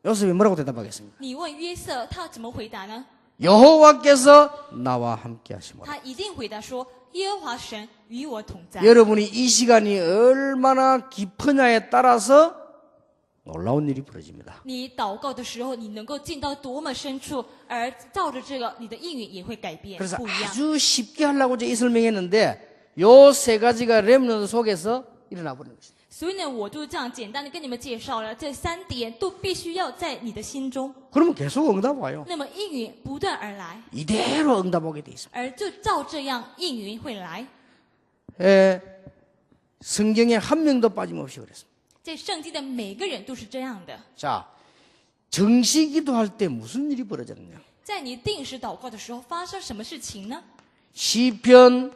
요셉이 뭐라고 대답하겠습니까? 你问约瑟，他怎么回答呢？ 여호와께서 나와 함께 하시므로. 他一定回答说：“耶和华神与我同在。” 여러분이 이 시간이 얼마나 깊으냐에 따라서 놀라운 일이 벌어집니다. 你祷告的时候，你能够进到多么深处，而照着这个，你的应允也会改变， 그래서 不一样。 아주 쉽게 하려고 이제 이 설명했는데 요 세 가지가 렘넌트 속에서 일어나 버리는 것입니다. 所以呢，我就这样简单的跟你们介绍了，这3点都必须要在你的心中， 그러면 계속 응답 와요. 那么应允不断而来， 이대로 응답 오게 돼 있습니다. 而就照这样应允会来。 성경에 한 명도 빠짐없이 그랬습니다. 在圣经的每个人都是这样的。 자, 정시기도 할 때 무슨 일이 벌어졌느냐? 在你定时祷告的时候，发生什么事情呢？ 시편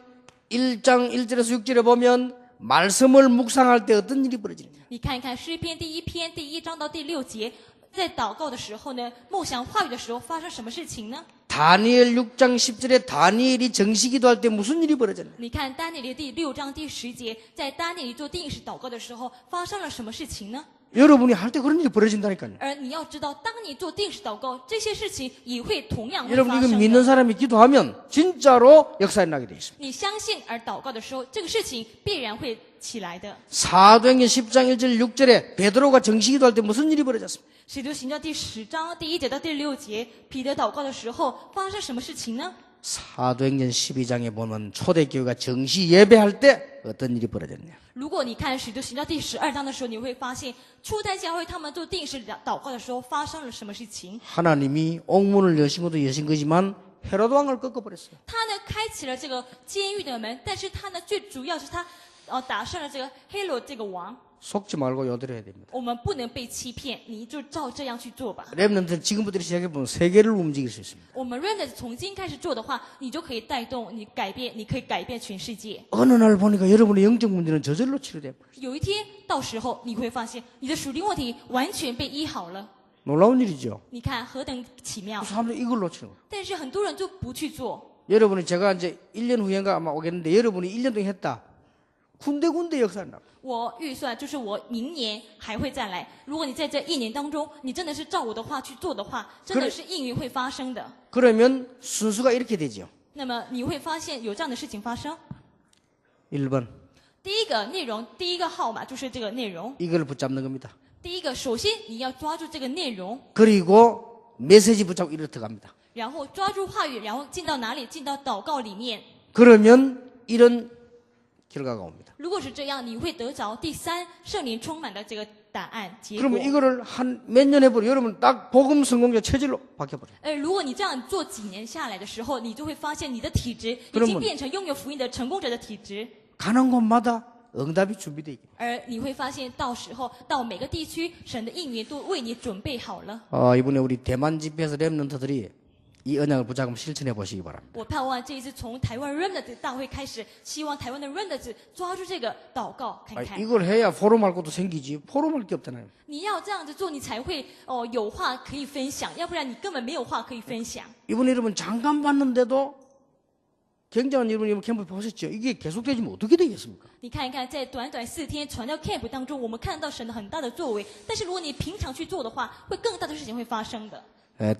1장 1절에서 6절에 보면 말씀을 묵상할 때 어떤 일이 벌어지느냐? 你看一看诗篇第1篇第1章到第6节，在祷告的时候呢，默想话语的时候发生什么事情呢？ 다니엘 6장 10절에 다니엘이 정시기도 할 때 무슨 일이 벌어졌느냐? 你看丹尼里第6章第10节，在丹尼里做定时祷告的时候，发生了什么事情呢？ 여러분이 할 때 그런 일이 벌어진다니까요. 而你要知道，当你做定时祷告，这些事情也会同样会 여러분 发 이거 生 믿는 的。 사람이 기도하면 진짜로 역사에 나게 돼 있습니다. 你相信而祷告的时候，这个事情必然会起来的。 사도행전 10장 1절 6절에 베드로가 정식 기도할 때 무슨 일이 벌어졌습니까? 使徒行传第10章第1节到第6节，彼得祷告的时候发生什么事情呢？ 사도행전 12장에 보면 초대교회가 정시 예배할 때 어떤 일이 벌어졌냐. 如果你看使徒行传第12章的时候，你会发现初代教会他们做定时祷告的时候发生了什么事情。 하나님이 옥문을 여신 것도 여신 거지만 헤로드 왕을 꺾어버렸어요. 他呢开启了这个监狱的门，但是他呢最主要是他打胜了这个黑罗这个王。 속지 말고 요들해야 됩니다. 我们不能被欺骗，你就照这样去做吧。 렘넌트는 지금부터 시작해보면 세계를 움직일 수 있습니다. 我们 Remnant 从今开始做的话，你就可以带动你改变，你可以改变全世界。 어느 날 보니까 여러분의 영적 문제는 저절로 치료돼요. 有一天，到时候你会发现，你的属灵问题完全被医好了。 놀라운 일이죠. 你看何等奇妙！ 사람들이 이걸 놓치는 거예요. 但是很多人就不去做。 여러분이 제가 이제 1년 후인가 아마 오겠는데 여러분이 1년 동안 했다. 군데군데 역사를 나. 我预算就是我明年还会再来。如果你在这1年当中，你真的是照我的话去做的话，真的是应允会发生的。 그러면 순수가 이렇게 되죠. 那么你会发现有这样的事情发生。 1번 第一个内容，第一个号码就是这个内容。 이걸 붙잡는 겁니다. 第一个，首先你要抓住这个内容， 그리고 메시지 붙잡고 이렇게 들어갑니다. 然后抓住话语，然后进到哪里？进到祷告里面。 그러면 이런 결과가 옵니다. 如果是这样，你会得着第三圣灵充满的这个答案结果。 그러면 이거를 한 몇 년 해버려 여러분 딱 복음 성공자 체질로 바뀌어버려요. 如果你这样做几年下来的时候，你就会发现你的体质已 그러면 经变成拥有福音的成功者的体质。 가는 곳마다 응답이 준비되어 있게. 而你会发现，到时候到每个地区，神的应允都为你准备好了。 이번에 우리 대만 집회에서 랩런트들이 이 언약을 붙잡고 실천해 보시기 바랍니다. 我盼望这一次从台湾 Remnant 大会开始，希望台湾的 Remnant 抓住这个祷告看看。 이걸 해야 포럼할 것도 생기지. 포럼할 게 없잖아요. 你要这样子做，你才会有话可以分享，要不然你根本没有话可以分享。 이번에 여러분 잠깐 봤는데도 굉장한 여러분 캠프 보셨죠? 이게 계속되지면 어떻게 되겠습니까? 你看一看，在短短4天传教 camp 当中，我们看到神的很大的作为。但是如果你平常去做的话，会更大的事情会发生的。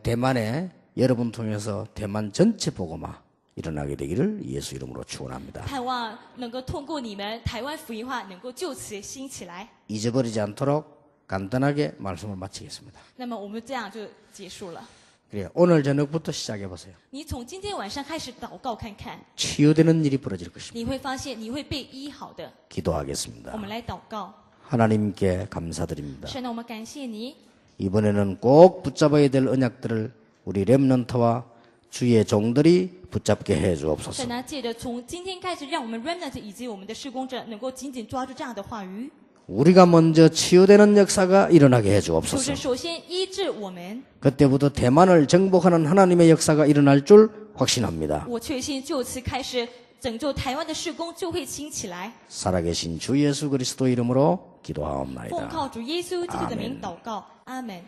대만에 여러분 통해서 대만 전체 복음화 일어나게 되기를 예수 이름으로 축원합니다. 盼望能够通过你们台湾福音化，能够就此兴起来。 잊어버리지 않도록 간단하게 말씀을 마치겠습니다. 那么我们这样就结束了。 그래요. 오늘 저녁부터 시작해 보세요. 你从今天晚上开始祷告看看， 치유되는 일이 벌어질 것입니다. 你会发现你会被医好的。 기도하겠습니다. 我们来祷告， 하나님께 감사드립니다. 神呢，我们感谢你。 이번에는 꼭 붙잡아야 될 언약들을 우리 렘넌트와 주의 종들이 붙잡게 해 神 주옵소서. 呢，借着从今天开始，让我们 Remnant 以及我们的施工者能够紧紧抓住这样的话语， 우리가 먼저 치유되는 역사가 일어나게 해 就 주옵소서. 是首先医治我们。 그때부터 대만을 정복하는 하나님의 역사가 일어날 줄 확신합니다. 我确信就此开始，拯救台湾的事工就会兴起来。 살아계신 주 예수 그리스도 이름으로 奉 기도하옵나이다. 靠主耶稣基督的名祷告，阿门。